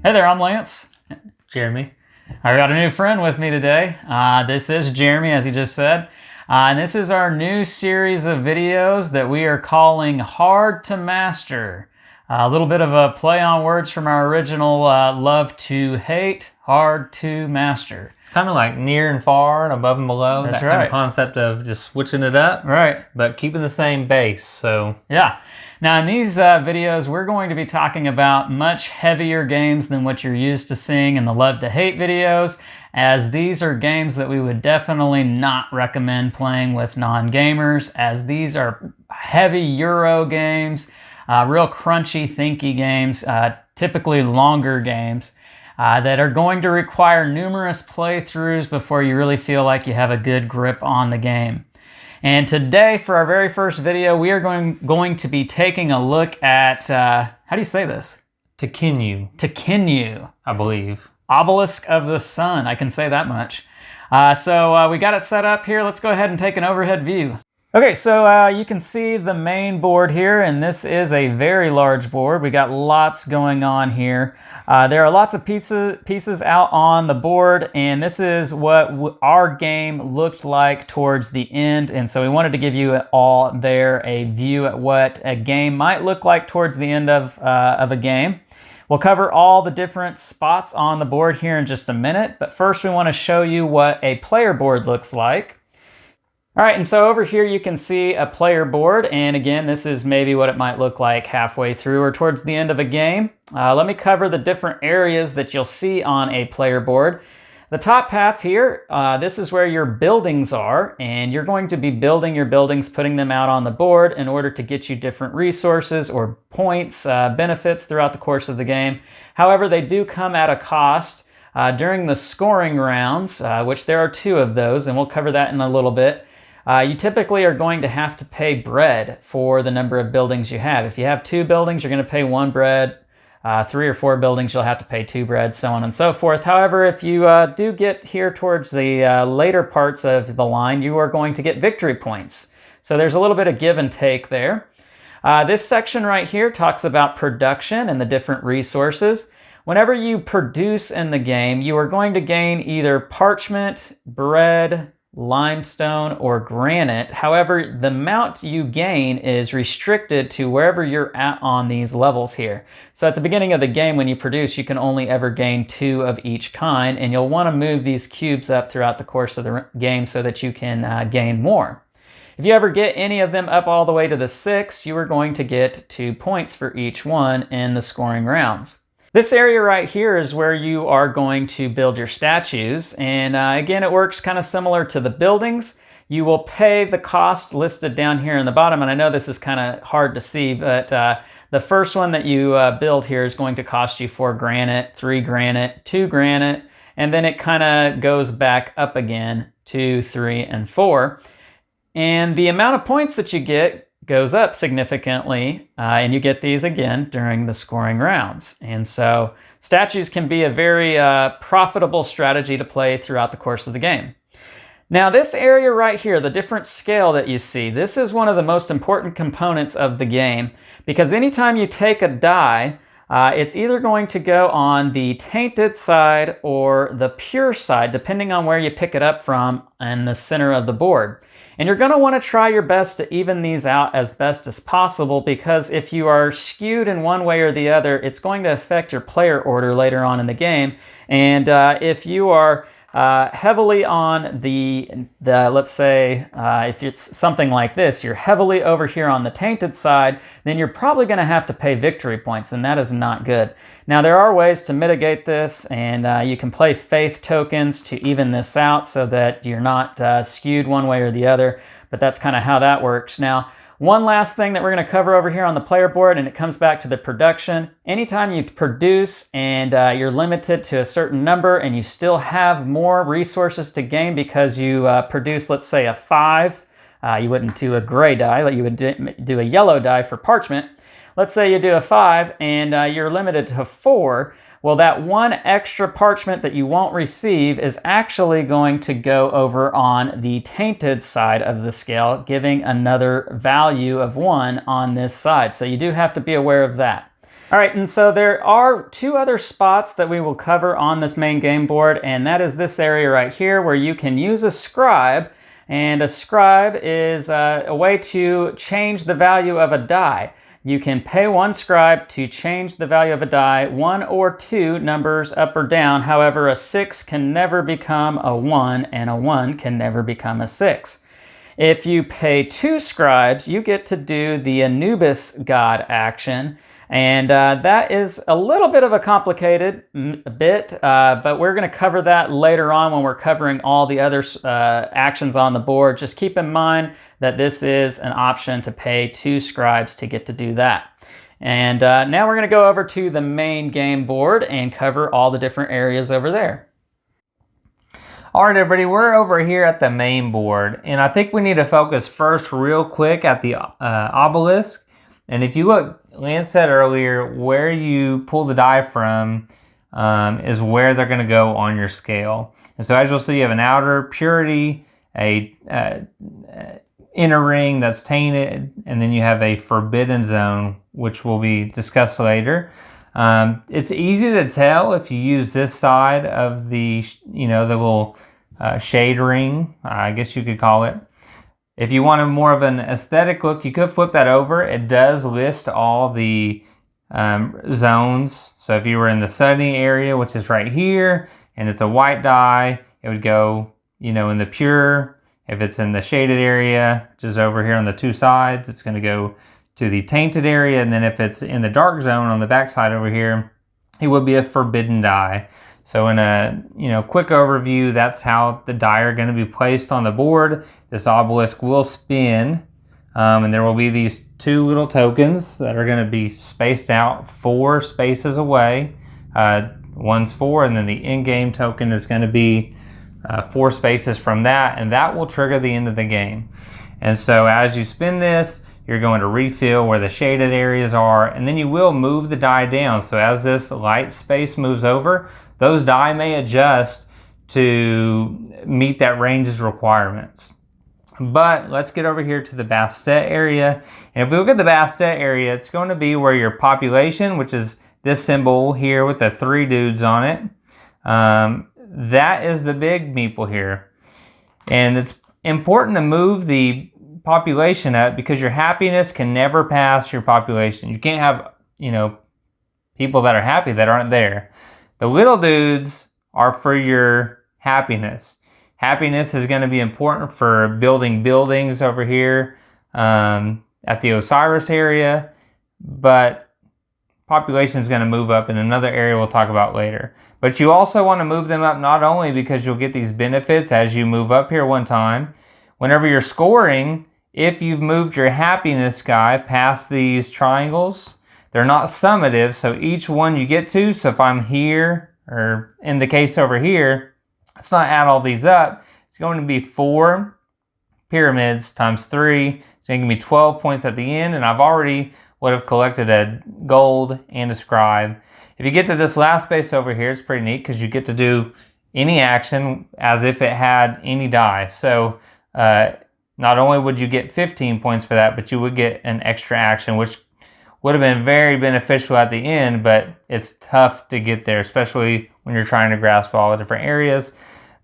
Hey there, I'm Lance. Jeremy. I got a new friend with me today. This is Jeremy, as he just said. And this is our new series of videos that we are calling Hard to Master. A little bit of a play on words from our original Love to Hate, Hard to Master. It's kind of like near and far and above and below. That's that right. kind of concept of just switching it up. Right. But keeping the same base, so. Yeah. Now in these videos, we're going to be talking about much heavier games than what you're used to seeing in the Love to Hate videos, as these are games that we would definitely not recommend playing with non-gamers, as these are heavy Euro games, real crunchy, thinky games, typically longer games, that are going to require numerous playthroughs before you really feel like you have a good grip on the game. And today, for our very first video, we are going to be taking a look at, how do you say this? Tekhenu. Tekhenu. I believe. Obelisk of the Sun, I can say that much. So we got it set up here. Let's go ahead and take an overhead view. Okay, so you can see the main board here, and this is a very large board. We got lots going on here. There are lots of pieces out on the board, and this is what our game looked like towards the end. And so we wanted to give you all there a view at what a game might look like towards the end of a game. We'll cover all the different spots on the board here in just a minute, but first we want to show you what a player board looks like. All right, and so over here you can see a player board, and again, this is maybe what it might look like halfway through or towards the end of a game. Let me cover the different areas that you'll see on a player board. The top half here, this is where your buildings are, and you're going to be building your buildings, putting them out on the board in order to get you different resources or points, benefits throughout the course of the game. However, they do come at a cost. During the scoring rounds, which there are 2 of those, and we'll cover that in a little bit, you typically are going to have to pay bread for the number of buildings you have. If you have 2 buildings, you're going to pay 1 bread. 3 or 4 buildings, you'll have to pay 2 bread, so on and so forth. However, if you do get here towards the later parts of the line, you are going to get victory points. So there's a little bit of give and take there. This section right here talks about production and the different resources. Whenever you produce in the game, you are going to gain either parchment, bread, limestone, or granite. However, the amount you gain is restricted to wherever you're at on these levels here. So at the beginning of the game, when you produce, you can only ever gain 2 of each kind, and you'll want to move these cubes up throughout the course of the game so that you can gain more. If you ever get any of them up all the way to the 6, you are going to get 2 points for each one in the scoring rounds. This area right here is where you are going to build your statues, and again, it works kind of similar to the buildings. You will pay the cost listed down here in the bottom, and I know this is kind of hard to see, but the first one that you build here is going to cost you 4 granite, 3 granite, 2 granite, and then it kind of goes back up again, 2, 3, and 4. And the amount of points that you get goes up significantly, and you get these again during the scoring rounds. And so statues can be a very profitable strategy to play throughout the course of the game. Now this area right here, the different scale that you see, this is one of the most important components of the game, because anytime you take a die, it's either going to go on the tainted side or the pure side, depending on where you pick it up from in the center of the board. And you're going to want to try your best to even these out as best as possible, because if you are skewed in one way or the other, it's going to affect your player order later on in the game. And if you are heavily on the let's say, if it's something like this, you're heavily over here on the tainted side, then you're probably going to have to pay victory points, and that is not good. Now there are ways to mitigate this, and you can play faith tokens to even this out so that you're not skewed one way or the other, but that's kind of how that works. Now, one last thing that we're going to cover over here on the player board, and it comes back to the production. Anytime you produce and you're limited to a certain number and you still have more resources to gain because you produce, let's say, a 5, you wouldn't do a gray die, but you would do a yellow die for parchment. Let's say you do a 5 and you're limited to 4. Well, that 1 extra parchment that you won't receive is actually going to go over on the tainted side of the scale, giving another value of 1 on this side. So you do have to be aware of that. All right, and so there are two other spots that we will cover on this main game board, and that is this area right here where you can use a scribe. And a scribe is a way to change the value of a die. You can pay one scribe to change the value of a die, 1 or 2 numbers up or down. However, a 6 can never become a 1, and a 1 can never become a 6. If you pay 2 scribes, you get to do the Anubis God Action. And that is a little bit of a complicated bit, but we're going to cover that later on when we're covering all the other actions on the board. Just keep in mind that this is an option to pay 2 scribes to get to do that. And now we're going to go over to the main game board and cover all the different areas over there. All right, everybody, we're over here at the main board, and I think we need to focus first real quick at the obelisk. And if you look, Lance said earlier, where you pull the die from is where they're going to go on your scale. And so as you'll see, you have an outer purity, a inner ring that's tainted, and then you have a forbidden zone, which will be discussed later. It's easy to tell if you use this side of the, the little shade ring, I guess you could call it. If you want more of an aesthetic look, you could flip that over. It does list all the zones. So if you were in the sunny area, which is right here, and it's a white die, it would go, in the pure. If it's in the shaded area, which is over here on the 2 sides, it's going to go to the tainted area. And then if it's in the dark zone on the back side over here, it would be a forbidden die. So in a quick overview, that's how the die are going to be placed on the board. This obelisk will spin, and there will be these 2 little tokens that are going to be spaced out 4 spaces away. One's 4, and then the in-game token is going to be 4 spaces from that, and that will trigger the end of the game. And so as you spin this, you're going to refill where the shaded areas are, and then you will move the die down. So as this light space moves over, those die may adjust to meet that range's requirements. But let's get over here to the Bastet area. And if we look at the Bastet area, it's going to be where your population, which is this symbol here with the 3 dudes on it, that is the big meeple here. And it's important to move the population up because your happiness can never pass your population. You can't have, people that are happy that aren't there. The little dudes are for your happiness. Happiness is going to be important for building buildings over here at the Osiris area, but population is going to move up in another area we'll talk about later. But you also want to move them up not only because you'll get these benefits as you move up here one time. Whenever you're scoring, if you've moved your happiness guy past these triangles, they're not summative, so each one you get to, so if I'm here, or in the case over here, let's not add all these up. It's going to be 4 pyramids times 3, so it can be 12 points at the end, and I've already would have collected a gold and a scribe. If you get to this last space over here, it's pretty neat because you get to do any action as if it had any die. So not only would you get 15 points for that, but you would get an extra action, which would have been very beneficial at the end, but it's tough to get there, especially when you're trying to grasp all the different areas.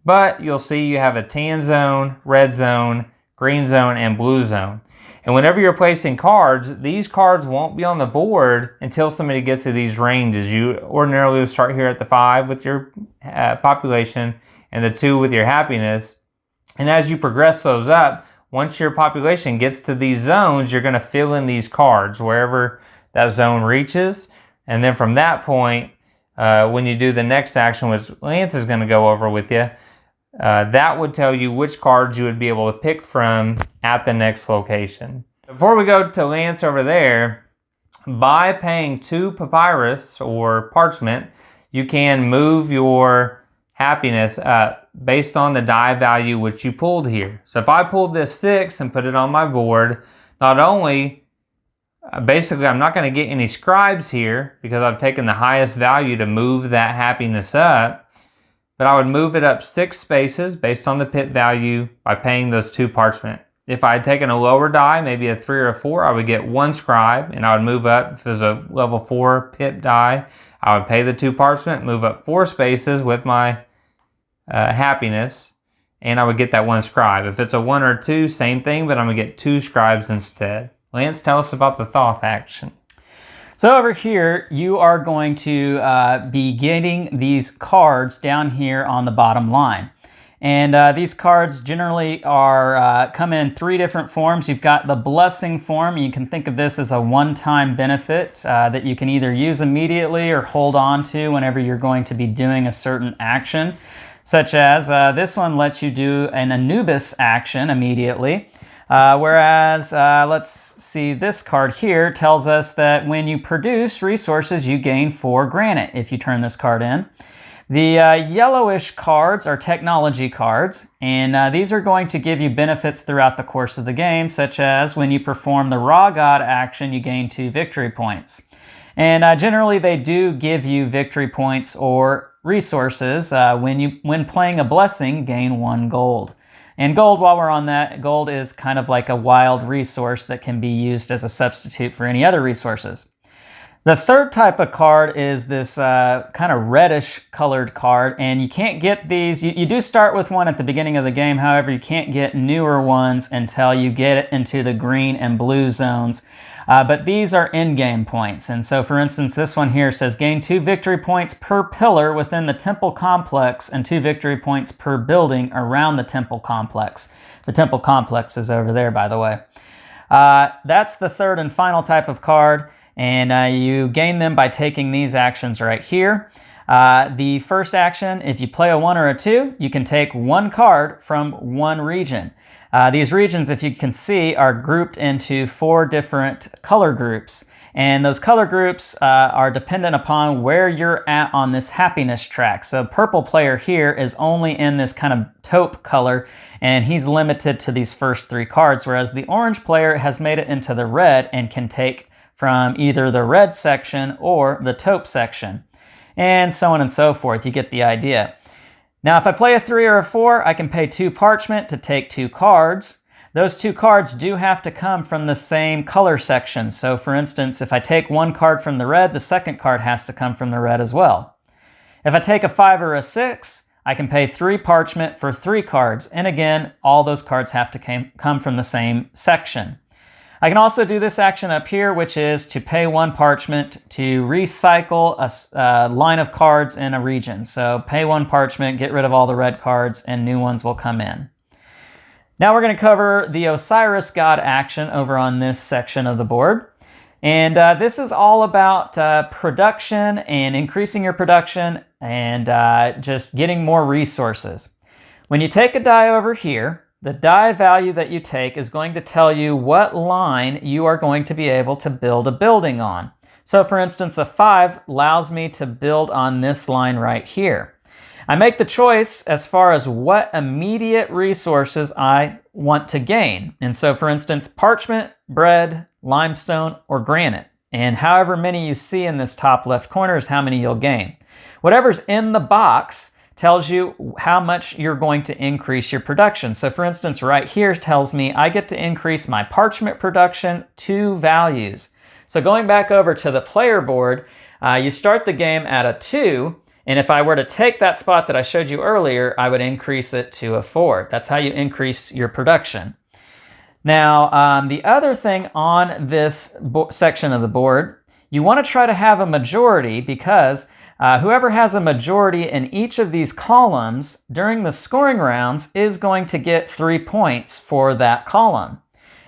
But you'll see you have a tan zone, red zone, green zone, and blue zone. And whenever you're placing cards, these cards won't be on the board until somebody gets to these ranges. You ordinarily would start here at the 5 with your population and the 2 with your happiness. And as you progress those up, once your population gets to these zones, you're going to fill in these cards wherever that zone reaches. And then from that point, when you do the next action, which Lance is going to go over with you, that would tell you which cards you would be able to pick from at the next location. Before we go to Lance over there, by paying 2 papyrus or parchment, you can move your happiness up based on the die value which you pulled here. So if I pulled this 6 and put it on my board, not only, basically I'm not going to get any scribes here because I've taken the highest value to move that happiness up, but I would move it up 6 spaces based on the pit value by paying those 2 parchment. if I had taken a lower die, maybe a 3 or a 4, I would get 1 scribe, and I would move up. If it was a level 4 pip die, I would pay the 2 parchment, move up 4 spaces with my happiness, and I would get that 1 scribe. If it's a 1 or 2, same thing, but I'm going to get 2 scribes instead. Lance, tell us about the Thoth action. So over here, you are going to be getting these cards down here on the bottom line. And these cards generally are come in 3 different forms. You've got the blessing form. You can think of this as a one-time benefit that you can either use immediately or hold on to whenever you're going to be doing a certain action, such as this one lets you do an Anubis action immediately. Whereas, let's see, this card here tells us that when you produce resources, you gain 4 granite if you turn this card in. The yellowish cards are technology cards, and these are going to give you benefits throughout the course of the game, such as when you perform the Raw God action, you gain 2 victory points. And generally, they do give you victory points or resources. When playing a blessing, gain 1 gold. And gold, while we're on that, gold is kind of like a wild resource that can be used as a substitute for any other resources. The third type of card is this kind of reddish colored card, and you can't get these. You do start with one at the beginning of the game, however, you can't get newer ones until you get into the green and blue zones. But these are in-game points. And so, for instance, this one here says gain 2 victory points per pillar within the temple complex and 2 victory points per building around the temple complex. The temple complex is over there, by the way. That's the third and final type of card. And you gain them by taking these actions right here. The first action, if you play a 1 or a 2, you can take 1 card from 1 region. These regions, if you can see, are grouped into 4 different color groups. And those color groups are dependent upon where you're at on this happiness track. So purple player here is only in this kind of taupe color, and he's limited to these first 3 cards, whereas the orange player has made it into the red and can take from either the red section or the taupe section, and so on and so forth. You get the idea. Now, if I play a 3 or a 4, I can pay 2 parchment to take 2 cards. Those 2 cards do have to come from the same color section. So for instance, if I take 1 card from the red, the second card has to come from the red as well. If I take a 5 or a 6, I can pay 3 parchment for 3 cards. And again, all those cards have to come from the same section. I can also do this action up here, which is to pay 1 parchment to recycle a line of cards in a region. So pay 1 parchment, get rid of all the red cards, and new ones will come in. Now we're going to cover the Osiris-God action over on this section of the board. And this is all about production and increasing your production and just getting more resources. When you take a die over here, the die value that you take is going to tell you what line you are going to be able to build a building on. So for instance, a 5 allows me to build on this line right here. I make the choice as far as what immediate resources I want to gain. And so for instance, parchment, bread, limestone, or granite. And however many you see in this top left corner is how many you'll gain. Whatever's in the box tells you how much you're going to increase your production. So for instance, right here tells me I get to increase my parchment production 2 values. So going back over to the player board, you start the game at a 2, and if I were to take that spot that I showed you earlier, I would increase it to a 4. That's how you increase your production. Now, the other thing on this section of the board, you want to try to have a majority because whoever has a majority in each of these columns during the scoring rounds is going to get 3 points for that column.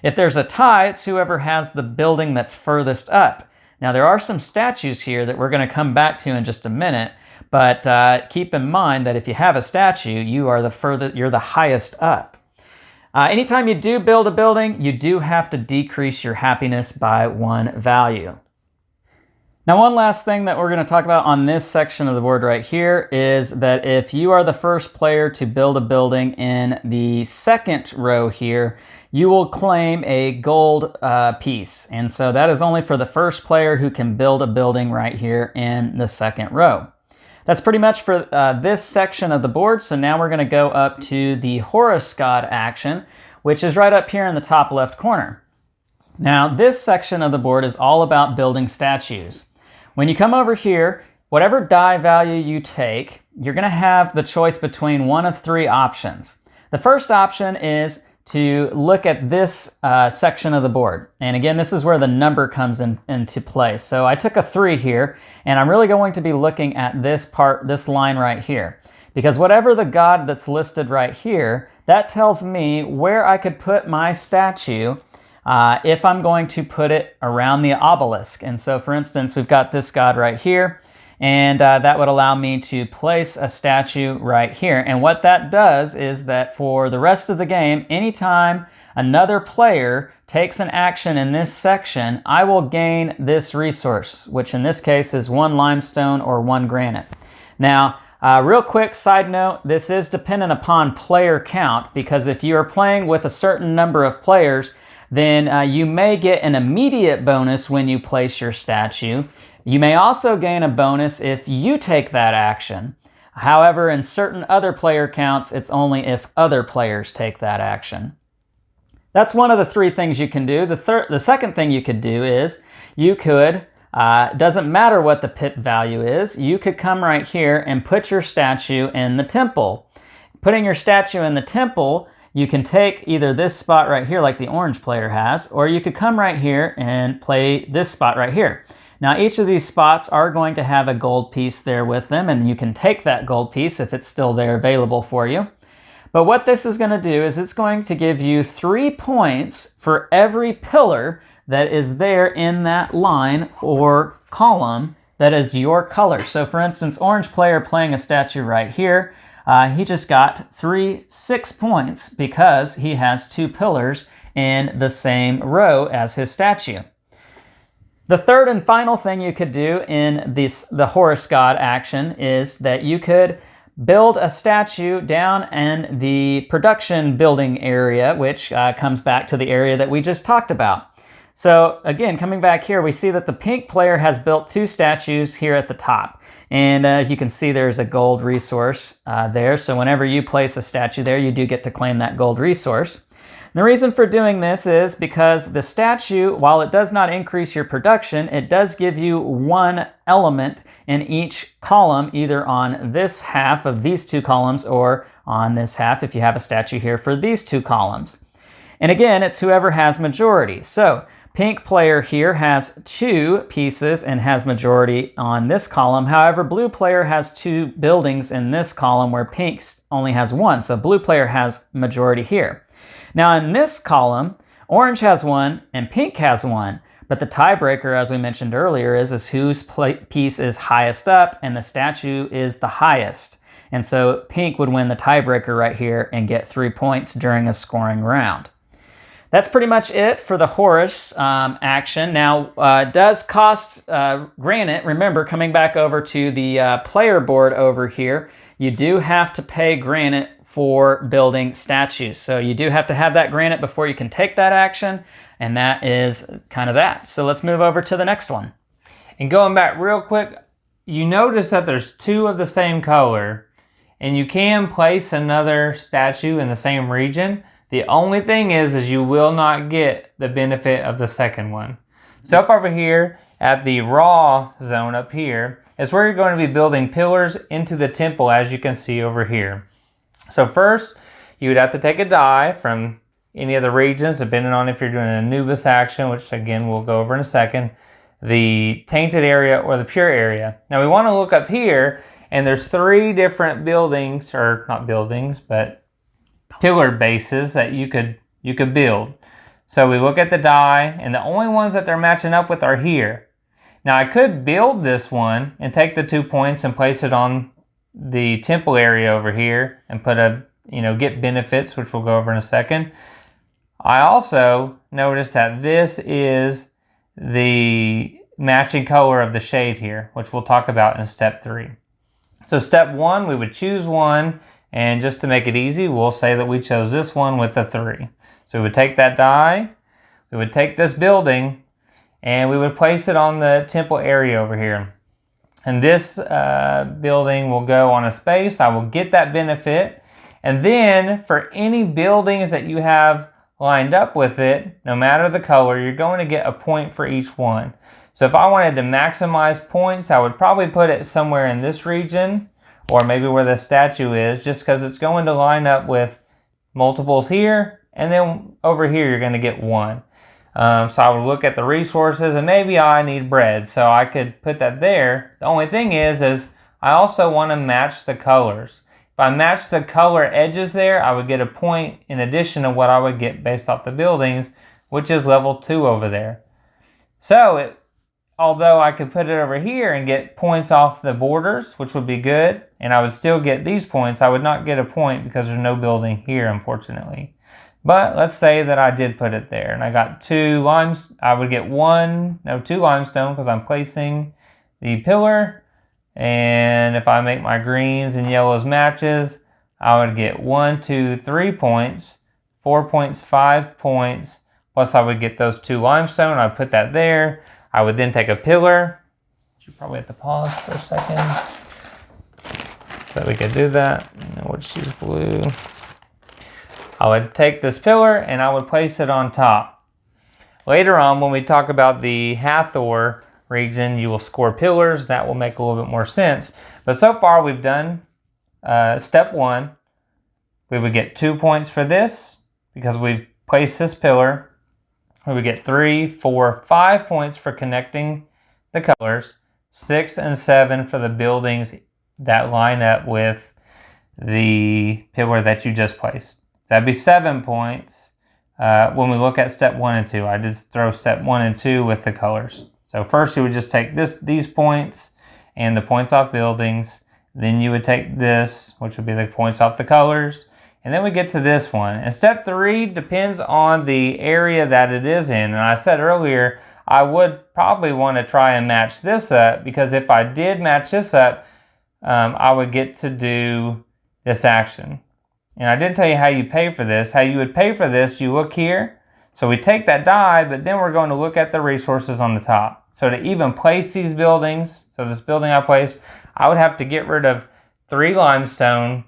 If there's a tie, it's whoever has the building that's furthest up. Now, there are some statues here that we're going to come back to in just a minute, but keep in mind that if you have a statue, you're the highest up. Anytime you do build a building, you do have to decrease your happiness by 1 value. Now, one last thing that we're going to talk about on this section of the board right here is that if you are the first player to build a building in the second row here, you will claim a gold piece. And so that is only for the first player who can build a building right here in the second row. That's pretty much for this section of the board. So now we're going to go up to the Horus God action, which is right up here in the top left corner. Now, this section of the board is all about building statues. When you come over here, whatever die value you take, you're going to have the choice between one of three options. The first option is to look at this section of the board. And again, this is where the number comes into play. So I took a 3 here, and I'm really going to be looking at this part, this line right here. Because whatever the god that's listed right here, that tells me where I could put my statue if I'm going to put it around the obelisk. And so, for instance, we've got this god right here, and that would allow me to place a statue right here. And what that does is that for the rest of the game, anytime another player takes an action in this section, I will gain this resource, which in this case is 1 limestone or 1 granite. Now, real quick side note, this is dependent upon player count, because if you are playing with a certain number of players, then you may get an immediate bonus when you place your statue. You may also gain a bonus if you take that action. However, in certain other player counts, it's only if other players take that action. That's one of the 3 things you can do. The second thing you could do is you could, doesn't matter what the pit value is, you could come right here and put your statue in the temple. Putting your statue in the temple, you can take either this spot right here like the orange player has, or you could come right here and play this spot right here. Now, each of these spots are going to have a gold piece there with them, and you can take that gold piece if it's still there available for you. But what this is going to do is it's going to give you 3 points for every pillar that is there in that line or column that is your color. So for instance, orange player playing a statue right here, he just got 6 points because he has 2 pillars in the same row as his statue. The third and final thing you could do in the Osiris-God Action is that you could build a statue down in the production building area, which comes back to the area that we just talked about. So again, coming back here, we see that the pink player has built 2 statues here at the top. And as you can see, there's a gold resource there. So whenever you place a statue there, you do get to claim that gold resource. The reason for doing this is because the statue, while it does not increase your production, it does give you 1 element in each column, either on this half of these 2 columns or on this half if you have a statue here for these 2 columns. And again, it's whoever has majority. So pink player here has 2 pieces and has majority on this column. However, blue player has 2 buildings in this column where pink only has 1. So blue player has majority here. Now in this column, orange has 1 and pink has 1. But the tiebreaker, as we mentioned earlier, is whose piece is highest up, and the statue is the highest. And so pink would win the tiebreaker right here and get 3 points during a scoring round. That's pretty much it for the Horus action. Now, it does cost granite. Remember, coming back over to the player board over here, you do have to pay granite for building statues. So you do have to have that granite before you can take that action, and that is kind of that. So let's move over to the next one. And going back real quick, you notice that there's 2 of the same color, and you can place another statue in the same region. The only thing is you will not get the benefit of the second one. So up over here at the raw zone up here is where you're going to be building pillars into the temple, as you can see over here. So first, you would have to take a die from any of the regions, depending on if you're doing an Anubis action, which again we'll go over in a second, the tainted area or the pure area. Now we want to look up here, and there's 3 different buildings, or not buildings, but pillar bases that you could build. So we look at the die, and the only ones that they're matching up with are here. Now I could build this one and take the 2 points and place it on the temple area over here and put get benefits, which we'll go over in a second. I also noticed that this is the matching color of the shade here, which we'll talk about in step 3. So step 1, we would choose one, and just to make it easy, we'll say that we chose this one with a 3. So we would take that die, we would take this building, and we would place it on the temple area over here. And this building will go on a space. I will get that benefit. And then for any buildings that you have lined up with it, no matter the color, you're going to get a point for each one. So if I wanted to maximize points, I would probably put it somewhere in this region, or maybe where the statue is, just because it's going to line up with multiples here, and then over here you're going to get 1. So I would look at the resources, and maybe I need bread, so I could put that there. The only thing is I also want to match the colors. If I match the color edges there, I would get a point in addition to what I would get based off the buildings, which is level 2 over there. So although I could put it over here and get points off the borders, which would be good, and I would still get these points, I would not get a point because there's no building here, unfortunately. But let's say that I did put it there and I got 2 limes. I would get 2 limestone because I'm placing the pillar. And if I make my greens and yellows matches, I would get 1, 2, 3 points, 4 points, 5 points, plus I would get those 2 limestone. I'd put that there. I would then take a pillar. You probably have to pause for a second so we could do that. And we'll just use blue. I would take this pillar and I would place it on top. Later on, when we talk about the Hathor region, you will score pillars. That will make a little bit more sense. But so far, we've done step 1. We would get 2 points for this because we've placed this pillar. We would get 3, 4, 5 points for connecting the colors, 6 and 7 for the buildings that line up with the pillar that you just placed. So that'd be 7 points when we look at step 1 and 2. I just throw step 1 and 2 with the colors. So first you would just take these points and the points off buildings. Then you would take this, which would be the points off the colors. And then we get to this one. And step 3 depends on the area that it is in. And I said earlier, I would probably want to try and match this up, because if I did match this up, I would get to do this action. And I didn't tell you how you pay for this. How you would pay for this, you look here. So we take that die, but then we're going to look at the resources on the top. So to even place these buildings, so this building I placed, I would have to get rid of 3 limestone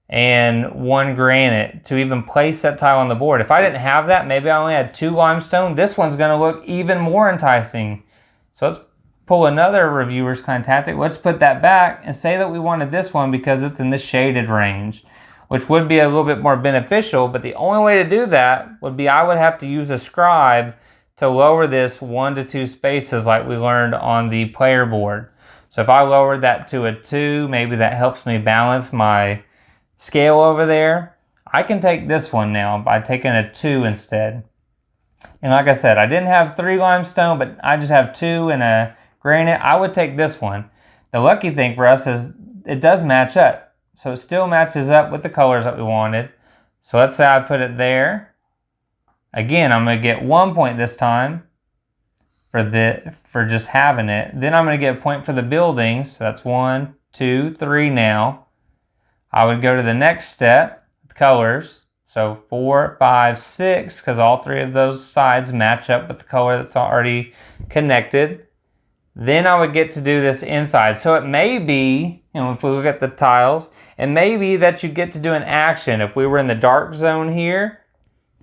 and 1 granite to even place that tile on the board. If I didn't have that, maybe I only had 2 limestone, this one's going to look even more enticing. So let's pull another reviewer's kind of tactic. Let's put that back and say that we wanted this one because it's in the shaded range, which would be a little bit more beneficial. But the only way to do that would be I would have to use a scribe to lower this 1 to 2 spaces like we learned on the player board. So if I lowered that to a 2, maybe that helps me balance my scale over there. I can take this one now by taking a 2 instead. And like I said, I didn't have 3 limestone, but I just have 2 and a granite. I would take this one. The lucky thing for us is it does match up. So it still matches up with the colors that we wanted. So let's say I put it there. Again, I'm going to get 1 point this time for just having it. Then I'm going to get a point for the buildings. So that's 1, 2, 3 now. I would go to the next step, colors. So 4, 5, 6, because all 3 of those sides match up with the color that's already connected. Then I would get to do this inside. So it may be, if we look at the tiles, it may be that you get to do an action. If we were in the dark zone here,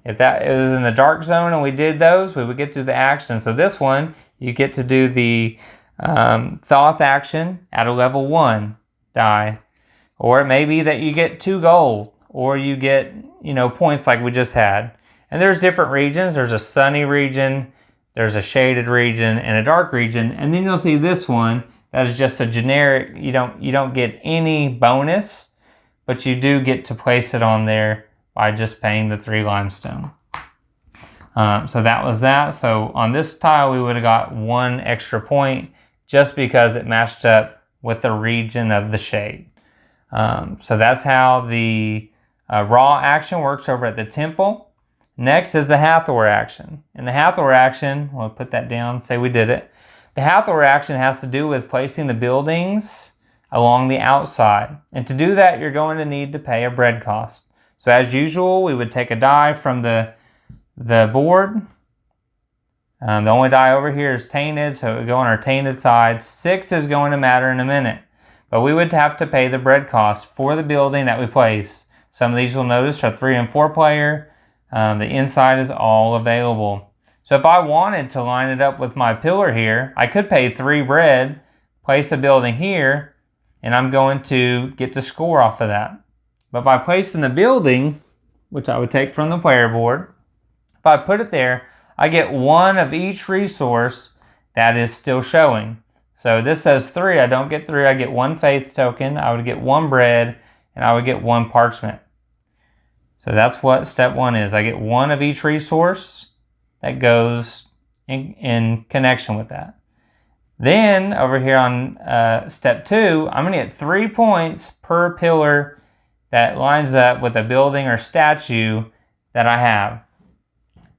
if that was in the dark zone and we did those, we would get to the action. So this one, you get to do the Thoth action at a level 1 die. Or it may be that you get 2 gold, or you get, points like we just had. And there's different regions. There's a sunny region, there's a shaded region, and a dark region. And then you'll see this one that is just a generic, you don't get any bonus, but you do get to place it on there by just paying the 3 limestone. So that was that. So on this tile, we would have got 1 extra point just because it matched up with the region of the shade. So that's how the raw action works over at the temple. Next is the Hathor action. And the Hathor action, we'll put that down, say we did it. The Hathor action has to do with placing the buildings along the outside. And to do that, you're going to need to pay a bread cost. So as usual, we would take a die from the board. The only die over here is tainted, so it would go on our tainted side. 6 is going to matter in a minute. But we would have to pay the bread cost for the building that we place. Some of these you'll notice are 3 and 4 player. The inside is all available. So if I wanted to line it up with my pillar here, I could pay 3 bread, place a building here, and I'm going to get to score off of that. But by placing the building, which I would take from the player board, if I put it there, I get 1 of each resource that is still showing. So this says 3, I don't get 3, I get 1 faith token, I would get 1 bread, and I would get 1 parchment. So that's what step 1 is. I get 1 of each resource that goes in connection with that. Then over here on step 2, I'm going to get 3 points per pillar that lines up with a building or statue that I have.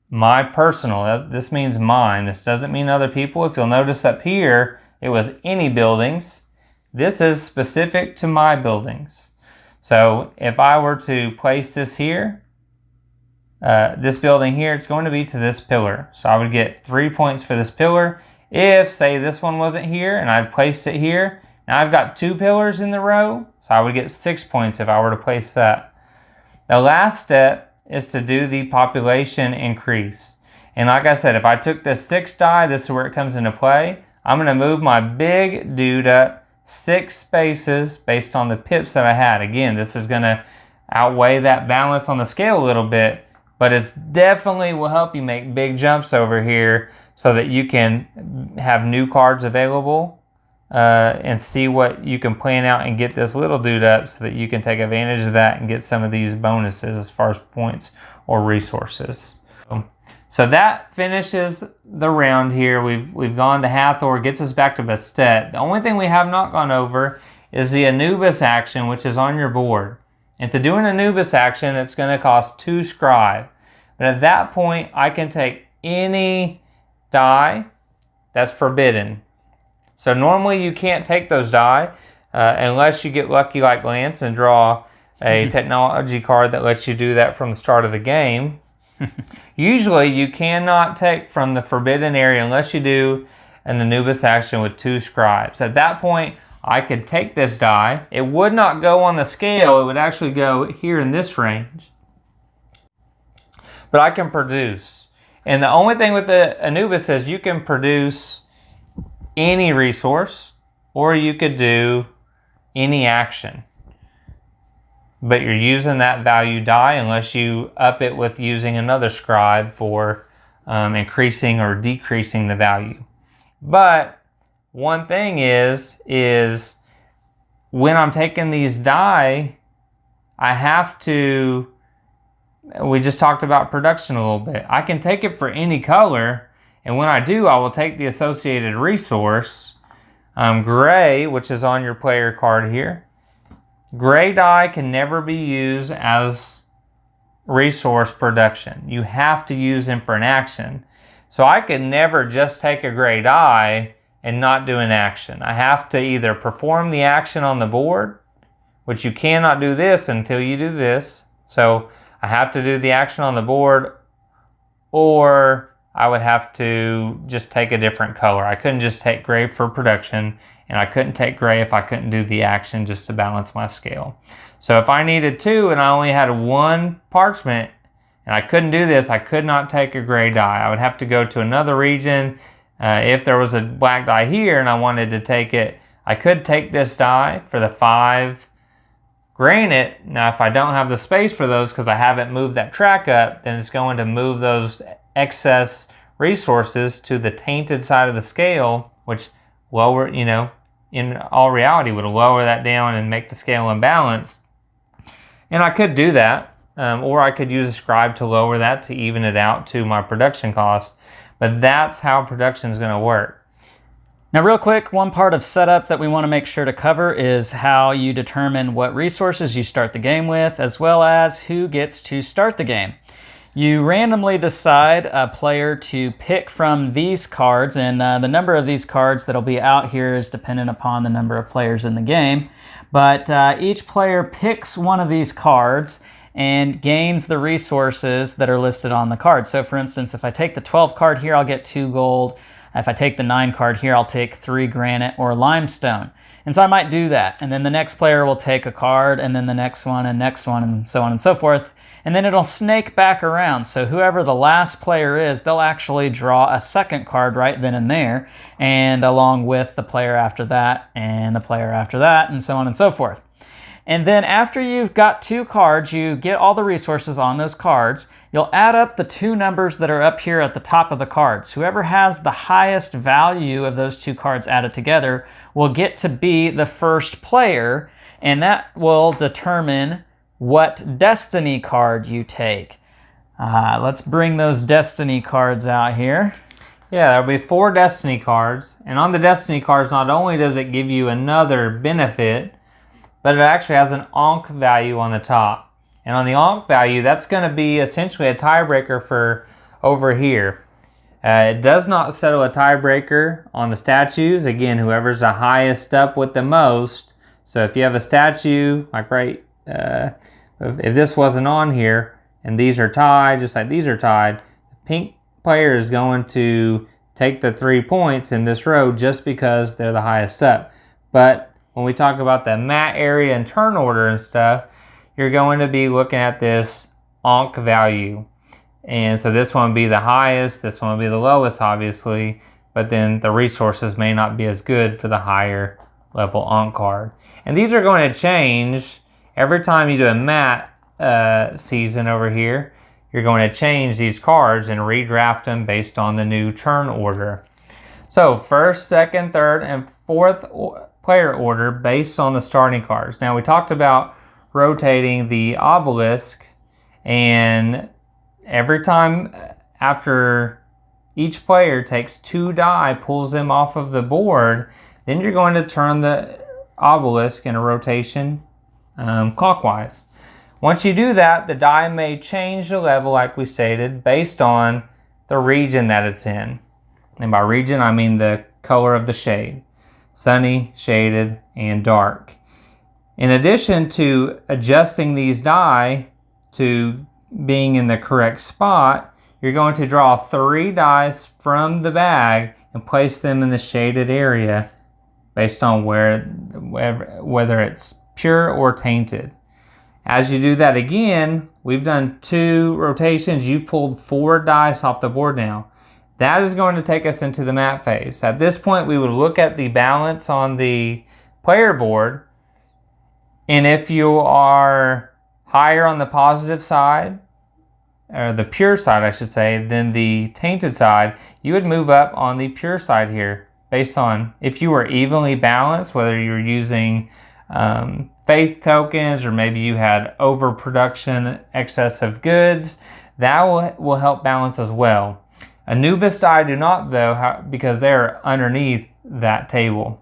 My personal, this means mine. This doesn't mean other people. If you'll notice up here, it was any buildings. This is specific to my buildings. So if I were to place this here, this building here, it's going to be to this pillar. So I would get 3 points for this pillar. If, say, this one wasn't here and I placed it here, now I've got 2 pillars in the row, so I would get 6 points if I were to place that. The last step is to do the population increase. And like I said, if I took this 6 die, this is where it comes into play. I'm going to move my big dude up 6 spaces based on the pips that I had. Again, this is going to outweigh that balance on the scale a little bit, but it definitely will help you make big jumps over here so that you can have new cards available and see what you can plan out and get this little dude up so that you can take advantage of that and get some of these bonuses as far as points or resources. So that finishes the round here. We've gone to Hathor, gets us back to Bastet. The only thing we have not gone over is the Anubis action, which is on your board. And to do an Anubis action, it's going to cost 2 scribe. But at that point, I can take any die that's forbidden. So normally you can't take those die unless you get lucky like Lance and draw a technology card that lets you do that from the start of the game. Usually you cannot take from the forbidden area unless you do an Anubis action with 2 scribes. At that point, I could take this die. It would not go on the scale. It would actually go here in this range. But I can produce. And the only thing with the Anubis is you can produce any resource, or you could do any action. But you're using that value die unless you up it with using another scribe for increasing or decreasing the value. But one thing is when I'm taking these die, I have to, we just talked about production a little bit. I can take it for any color, and when I do, I will take the associated resource, gray, which is on your player card here. Gray die can never be used as resource production. You have to use them for an action. So I can never just take a gray die and not do an action. I have to either perform the action on the board, which you cannot do this until you do this. So I have to do the action on the board, or I would have to just take a different color. I couldn't just take gray for production, and I couldn't take gray if I couldn't do the action just to balance my scale. So if I needed 2 and I only had 1 parchment and I couldn't do this, I could not take a gray die. I would have to go to another region. If there was a black die here and I wanted to take it, I could take this die for the 5 granite. Now if I don't have the space for those because I haven't moved that track up, then it's going to move those excess resources to the tainted side of the scale, which lower, in all reality would lower that down and make the scale imbalanced. And I could do that, or I could use a scribe to lower that to even it out to my production cost. But that's how production is going to work. Now real quick, one part of setup that we want to make sure to cover is how you determine what resources you start the game with, as well as who gets to start the game. You randomly decide a player to pick from these cards, and the number of these cards that'll be out here is dependent upon the number of players in the game. But each player picks one of these cards and gains the resources that are listed on the card. So for instance, if I take the 12 card here, I'll get 2 gold. If I take the 9 card here, I'll take 3 granite or limestone. And so I might do that. And then the next player will take a card, and then the next one, and so on and so forth. and then it'll snake back around. So whoever the last player is, they'll actually draw a second card right then and there, and along with the player after that, and the player after that, and so on and so forth. And then after you've got 2 cards, you get all the resources on those cards. You'll add up the 2 numbers that are up here at the top of the cards. Whoever has the highest value of those 2 cards added together will get to be the first player, and that will determine what destiny card you take. Let's bring those destiny cards out here. Yeah, there'll be 4 destiny cards, and on the destiny cards, not only does it give you another benefit, but it actually has an Ankh value on the top. And on the Ankh value, that's going to be essentially a tiebreaker for over here. It does not settle a tiebreaker on the statues. Again, whoever's the highest up with the most. So if you have a statue, like if this wasn't on here, and these are tied, just like these are tied, the pink player is going to take the 3 points in this row just because they're the highest up. But when we talk about the mat area and turn order and stuff, you're going to be looking at this Ankh value. And so this one will be the highest, this one will be the lowest, obviously, but then the resources may not be as good for the higher level Ankh card. And these are going to change every time you do a mat season over here. You're going to change these cards and redraft them based on the new turn order. So first, second, third, and fourth player order based on the starting cards. Now we talked about rotating the obelisk, and every time after each player takes 2 die, pulls them off of the board, then you're going to turn the obelisk in a rotation clockwise. Once you do that, the die may change the level, like we stated, based on the region that it's in. And by region, I mean the color of the shade. Sunny, shaded, and dark. In addition to adjusting these die to being in the correct spot, you're going to draw 3 dice from the bag and place them in the shaded area based on whether it's pure or tainted. As you do that again, we've done 2 rotations. You've pulled 4 dice off the board now. That is going to take us into the mat phase. At this point, we would look at the balance on the player board, and if you are higher on the positive side, or the pure side, I should say, than the tainted side, you would move up on the pure side here, based on if you were evenly balanced, whether you're using faith tokens, or maybe you had overproduction, excess of goods, that will help balance as well. Anubis die do not, though, because they're underneath that table.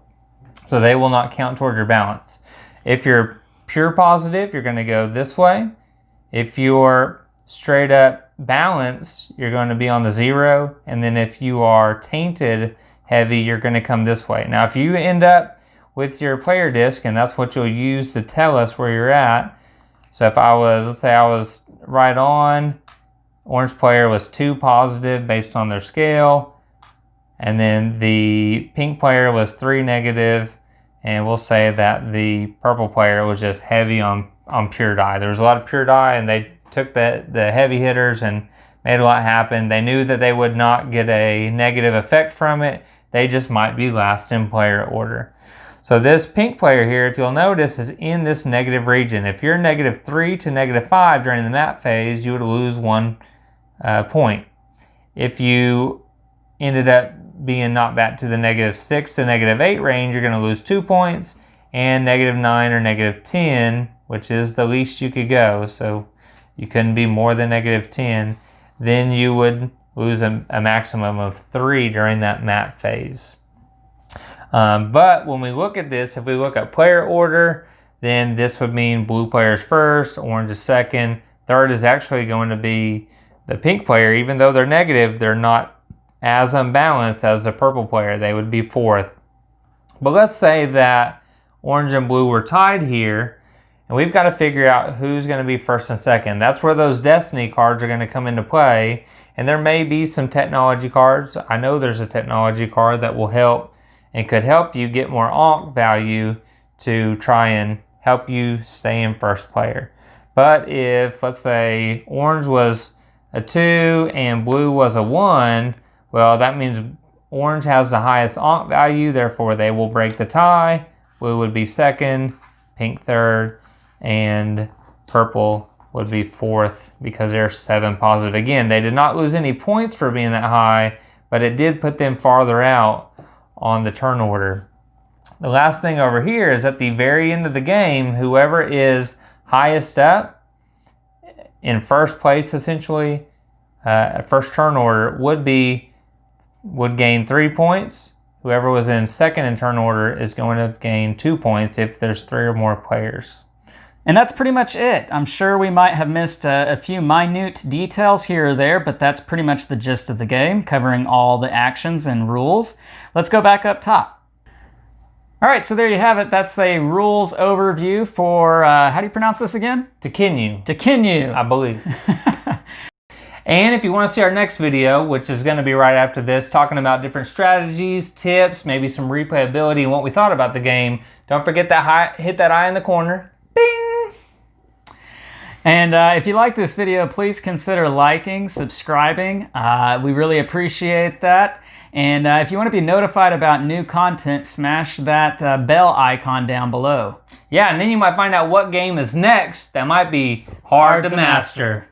So they will not count towards your balance. If you're pure positive, you're going to go this way. If you're straight up balanced, you're going to be on the 0. And then if you are tainted heavy, you're going to come this way. Now, if you end up with your player disc, and that's what you'll use to tell us where you're at. So if let's say I was right on, orange player was 2 positive based on their scale, and then the pink player was 3 negative, and we'll say that the purple player was just heavy on pure die. There was a lot of pure die, and they took the heavy hitters and made a lot happen. They knew that they would not get a negative effect from it. They just might be last in player order. So this pink player here, if you'll notice, is in this negative region. If you're -3 to -5 during the mat phase, you would lose 1 point. If you ended up being knocked back to the -6 to -8 range, you're going to lose 2 points, and -9 or -10, which is the least you could go, so you couldn't be more than -10, then you would lose a maximum of 3 during that mat phase. But when we look at this, if we look at player order, then this would mean blue player's first, orange is second, third is actually going to be the pink player. Even though they're negative, they're not as unbalanced as the purple player. They would be 4th. But let's say that orange and blue were tied here, and we've got to figure out who's going to be first and second. That's where those destiny cards are going to come into play, and there may be some technology cards. I know there's a technology card that will help and could help you get more Ankh value to try and help you stay in first player. But if, let's say, orange was a 2 and blue was a 1, well, that means orange has the highest Ankh value, therefore they will break the tie. Blue would be second, pink third, and purple would be fourth because they're 7 positive. Again, they did not lose any points for being that high, but it did put them farther out on the turn order. The last thing over here is at the very end of the game, whoever is highest up in first place, essentially, first turn order would gain 3 points. Whoever was in second in turn order is going to gain 2 points if there's 3 or more players. And that's pretty much it. I'm sure we might have missed a few minute details here or there, but that's pretty much the gist of the game, covering all the actions and rules. Let's go back up top. All right, so there you have it. That's a rules overview for, how do you pronounce this again? Tekhenu. Tekhenu. I believe. And if you want to see our next video, which is going to be right after this, talking about different strategies, tips, maybe some replayability and what we thought about the game, don't forget that hit that eye in the corner. Bing! And if you like this video, please consider liking, subscribing. We really appreciate that. And if you want to be notified about new content, smash that bell icon down below. Yeah, and then you might find out what game is next that might be hard to master.